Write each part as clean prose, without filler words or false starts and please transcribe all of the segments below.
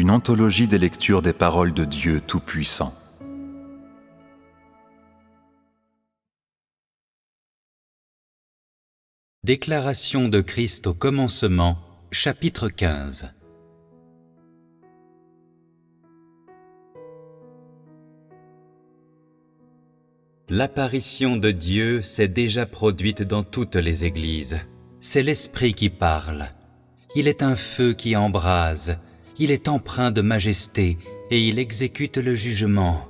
une anthologie des lectures des paroles de Dieu Tout-Puissant. Déclaration de Christ au commencement, chapitre 15. L'apparition de Dieu s'est déjà produite dans toutes les églises. C'est l'Esprit qui parle. Il est un feu qui embrase. Il est empreint de majesté et il exécute le jugement.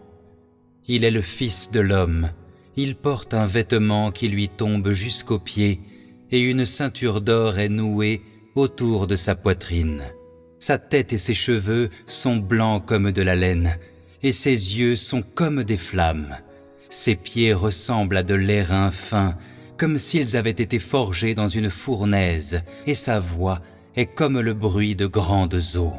Il est le Fils de l'homme. Il porte un vêtement qui lui tombe jusqu'aux pieds et une ceinture d'or est nouée autour de sa poitrine. Sa tête et ses cheveux sont blancs comme de la laine et ses yeux sont comme des flammes. Ses pieds ressemblent à de l'airain fin, comme s'ils avaient été forgés dans une fournaise, et sa voix est comme le bruit de grandes eaux.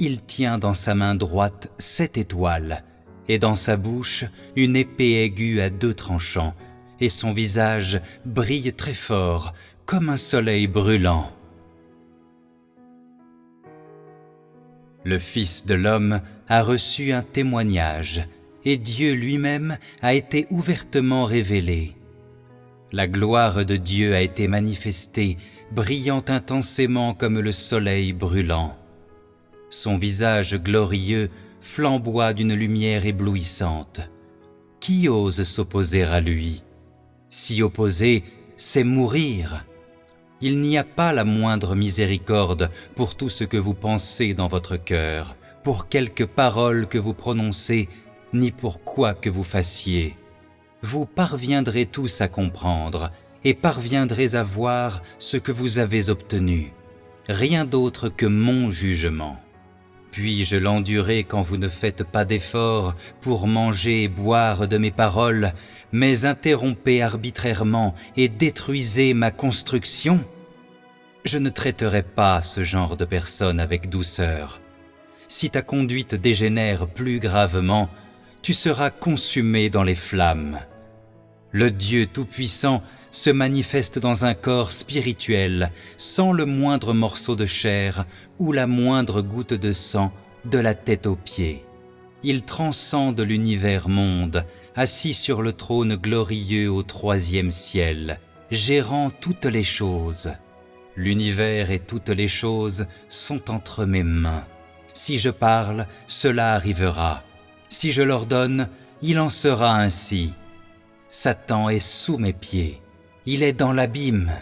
Il tient dans sa main droite 7 étoiles, et dans sa bouche une épée aiguë à 2 tranchants, et son visage brille très fort, comme un soleil brûlant. Le Fils de l'homme a reçu un témoignage, et Dieu lui-même a été ouvertement révélé. La gloire de Dieu a été manifestée, brillant intensément comme le soleil brûlant. Son visage glorieux flamboie d'une lumière éblouissante. Qui ose s'opposer à lui? S'y opposer, c'est mourir. Il n'y a pas la moindre miséricorde pour tout ce que vous pensez dans votre cœur, pour quelque parole que vous prononcez, ni pour quoi que vous fassiez. Vous parviendrez tous à comprendre et parviendrez à voir ce que vous avez obtenu. Rien d'autre que mon jugement. Puis-je l'endurer quand vous ne faites pas d'efforts pour manger et boire de mes paroles, mais interrompez arbitrairement et détruisez ma construction? Je ne traiterai pas ce genre de personnes avec douceur. Si ta conduite dégénère plus gravement, tu seras consumé dans les flammes. Le Dieu Tout-Puissant se manifeste dans un corps spirituel, sans le moindre morceau de chair ou la moindre goutte de sang de la tête aux pieds. Il transcende l'univers monde, assis sur le trône glorieux au 3e ciel, gérant toutes les choses. L'univers et toutes les choses sont entre mes mains. Si je parle, cela arrivera. Si je l'ordonne, il en sera ainsi. Satan est sous mes pieds. Il est dans l'abîme.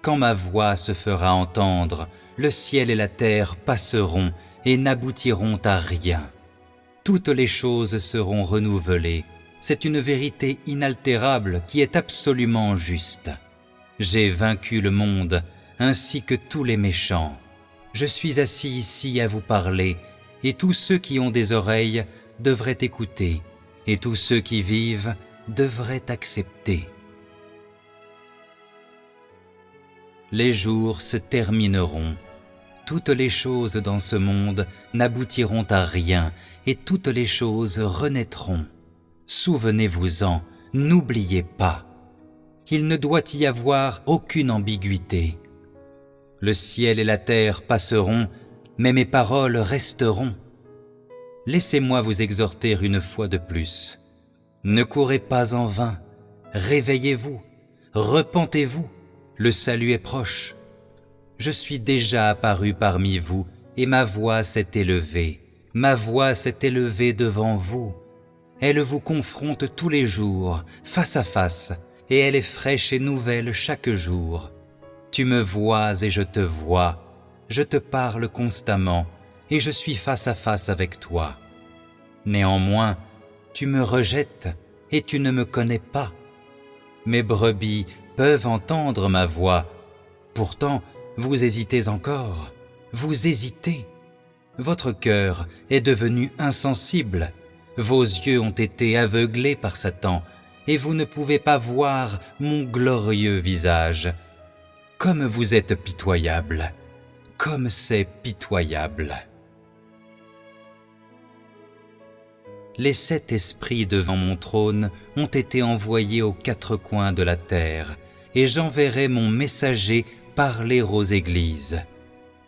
Quand ma voix se fera entendre, le ciel et la terre passeront et n'aboutiront à rien. Toutes les choses seront renouvelées. C'est une vérité inaltérable qui est absolument juste. J'ai vaincu le monde, ainsi que tous les méchants. Je suis assis ici à vous parler, et tous ceux qui ont des oreilles devraient écouter, et tous ceux qui vivent devraient accepter. Les jours se termineront. Toutes les choses dans ce monde n'aboutiront à rien, et toutes les choses renaîtront. Souvenez-vous-en, n'oubliez pas. Il ne doit y avoir aucune ambiguïté. Le ciel et la terre passeront, mais mes paroles resteront. Laissez-moi vous exhorter une fois de plus. Ne courez pas en vain, réveillez-vous, repentez-vous, le salut est proche. Je suis déjà apparu parmi vous et ma voix s'est élevée devant vous. Elle vous confronte tous les jours, face à face, et elle est fraîche et nouvelle chaque jour. Tu me vois et je te vois, je te parle constamment, et je suis face à face avec toi. Néanmoins, tu me rejettes et tu ne me connais pas. Mes brebis peuvent entendre ma voix. Pourtant, vous hésitez encore. Vous hésitez. Votre cœur est devenu insensible. Vos yeux ont été aveuglés par Satan et vous ne pouvez pas voir mon glorieux visage. Comme vous êtes pitoyable. Comme c'est pitoyable. Les 7 esprits devant mon trône ont été envoyés aux 4 coins de la terre, et j'enverrai mon messager parler aux églises.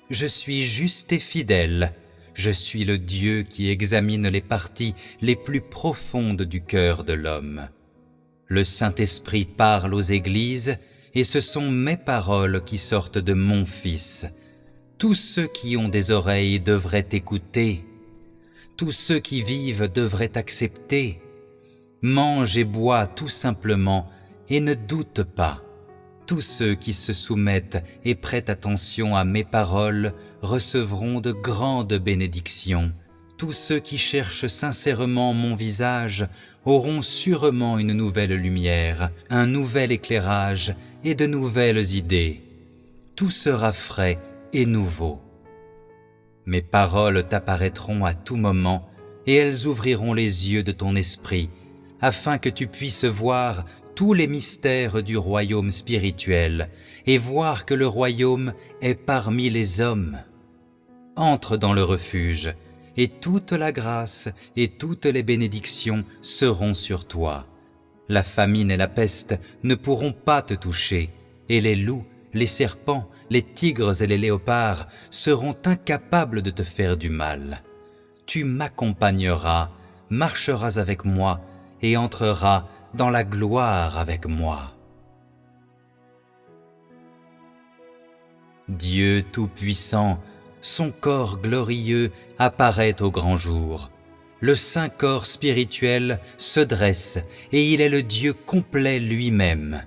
Je suis juste et fidèle, Je suis le Dieu qui examine les parties les plus profondes du cœur de l'homme. Le Saint-Esprit parle aux églises, et ce sont mes paroles qui sortent de mon Fils. Tous ceux qui ont des oreilles devraient écouter. Tous ceux qui vivent devraient accepter. Mange et bois tout simplement, et ne doute pas. Tous ceux qui se soumettent et prêtent attention à mes paroles recevront de grandes bénédictions. Tous ceux qui cherchent sincèrement mon visage auront sûrement une nouvelle lumière, un nouvel éclairage et de nouvelles idées. Tout sera frais et nouveau. Mes paroles t'apparaîtront à tout moment et elles ouvriront les yeux de ton esprit, afin que tu puisses voir tous les mystères du royaume spirituel et voir que le royaume est parmi les hommes. Entre dans le refuge, et toute la grâce et toutes les bénédictions seront sur toi. La famine et la peste ne pourront pas te toucher, et les loups, les serpents, les tigres et les léopards seront incapables de te faire du mal. Tu m'accompagneras, marcheras avec moi et entreras dans la gloire avec moi. Dieu Tout-Puissant, son corps glorieux apparaît au grand jour. Le saint corps spirituel se dresse et il est le Dieu complet lui-même.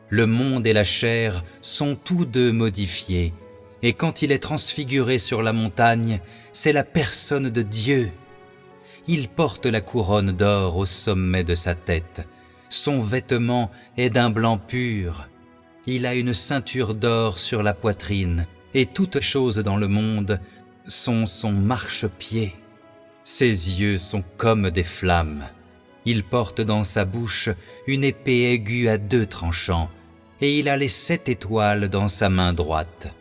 Le monde et la chair sont tous deux modifiés, et quand il est transfiguré sur la montagne, c'est la personne de Dieu. Il porte la couronne d'or au sommet de sa tête. Son vêtement est d'un blanc pur. Il a une ceinture d'or sur la poitrine, et toutes choses dans le monde sont son marchepied. Ses yeux sont comme des flammes. Il porte dans sa bouche une épée aiguë à 2 tranchants, et il a les 7 étoiles dans sa main droite.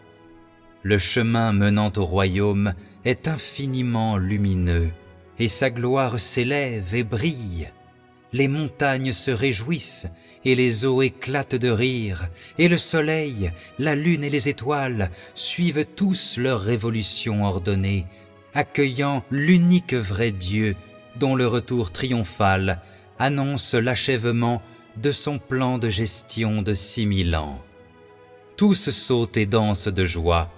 Le chemin menant au royaume est infiniment lumineux, et sa gloire s'élève et brille. Les montagnes se réjouissent, et les eaux éclatent de rire, et le soleil, la lune et les étoiles suivent tous leur révolution ordonnée, accueillant l'unique vrai Dieu, dont le retour triomphal annonce l'achèvement de son plan de gestion de 6000 ans. Tous sautent et dansent de joie.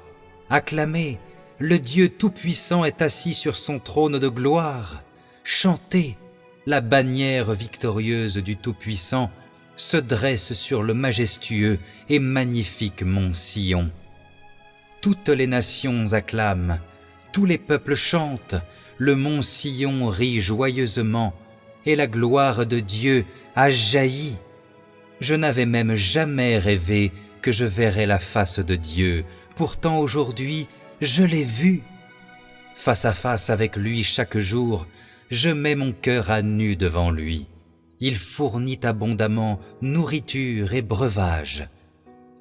Acclamez, le Dieu Tout-Puissant est assis sur son trône de gloire. Chantez, la bannière victorieuse du Tout-Puissant se dresse sur le majestueux et magnifique mont Sion. Toutes les nations acclament, tous les peuples chantent, le mont Sion rit joyeusement, et la gloire de Dieu a jailli. Je n'avais même jamais rêvé que je verrais la face de Dieu, pourtant aujourd'hui je l'ai vu. Face à face avec lui chaque jour, je mets mon cœur à nu devant lui. Il fournit abondamment nourriture et breuvage.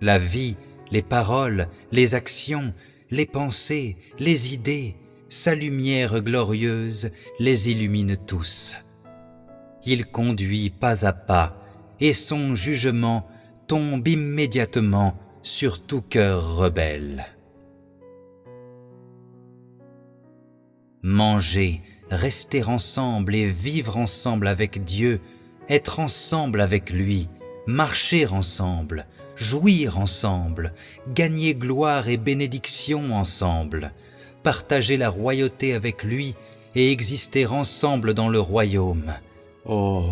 La vie, les paroles, les actions, les pensées, les idées, sa lumière glorieuse les illumine tous. Il conduit pas à pas, et son jugement tombe immédiatement sur tout cœur rebelle. Manger, rester ensemble et vivre ensemble avec Dieu, être ensemble avec lui, marcher ensemble, jouir ensemble, gagner gloire et bénédiction ensemble, partager la royauté avec lui et exister ensemble dans le royaume. Oh,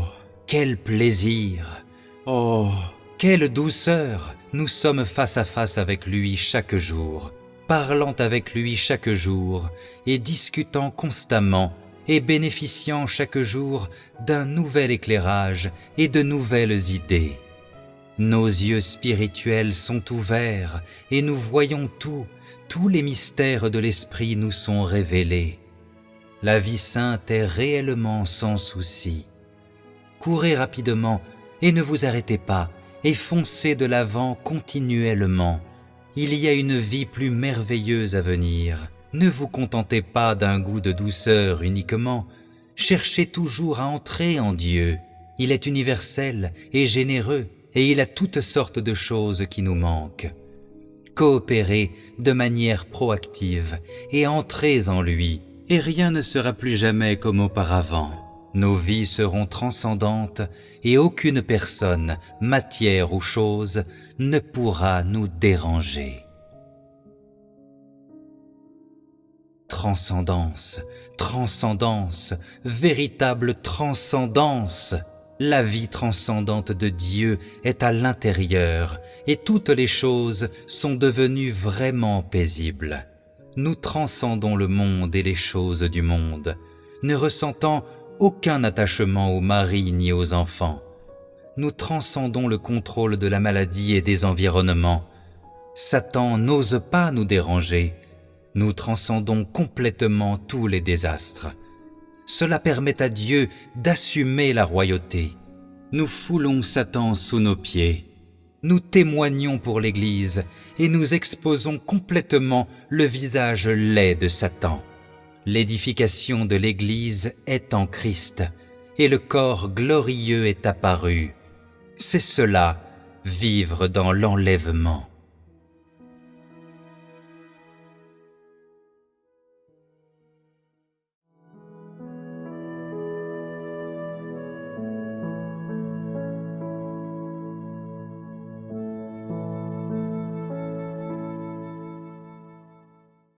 quel plaisir! Oh, quelle douceur! Nous sommes face à face avec lui chaque jour, parlant avec lui chaque jour et discutant constamment et bénéficiant chaque jour d'un nouvel éclairage et de nouvelles idées. Nos yeux spirituels sont ouverts et nous voyons tout, tous les mystères de l'esprit nous sont révélés. La vie sainte est réellement sans souci. Courez rapidement et ne vous arrêtez pas et foncez de l'avant continuellement. Il y a une vie plus merveilleuse à venir. Ne vous contentez pas d'un goût de douceur uniquement, cherchez toujours à entrer en Dieu. Il est universel et généreux, et il a toutes sortes de choses qui nous manquent. coopérez de manière proactive et entrez en lui, et rien ne sera plus jamais comme auparavant. Nos vies seront transcendantes et aucune personne, matière ou chose ne pourra nous déranger. Transcendance, transcendance, véritable transcendance. La vie transcendante de Dieu est à l'intérieur et toutes les choses sont devenues vraiment paisibles. Nous transcendons le monde et les choses du monde, ne ressentant aucun attachement au mari ni aux enfants. Nous transcendons le contrôle de la maladie et des environnements. Satan n'ose pas nous déranger. Nous transcendons complètement tous les désastres. Cela permet à Dieu d'assumer la royauté. Nous foulons Satan sous nos pieds. Nous témoignons pour l'Église et nous exposons complètement le visage laid de Satan. L'édification de l'Église est en Christ et le corps glorieux est apparu. C'est cela, vivre dans l'enlèvement.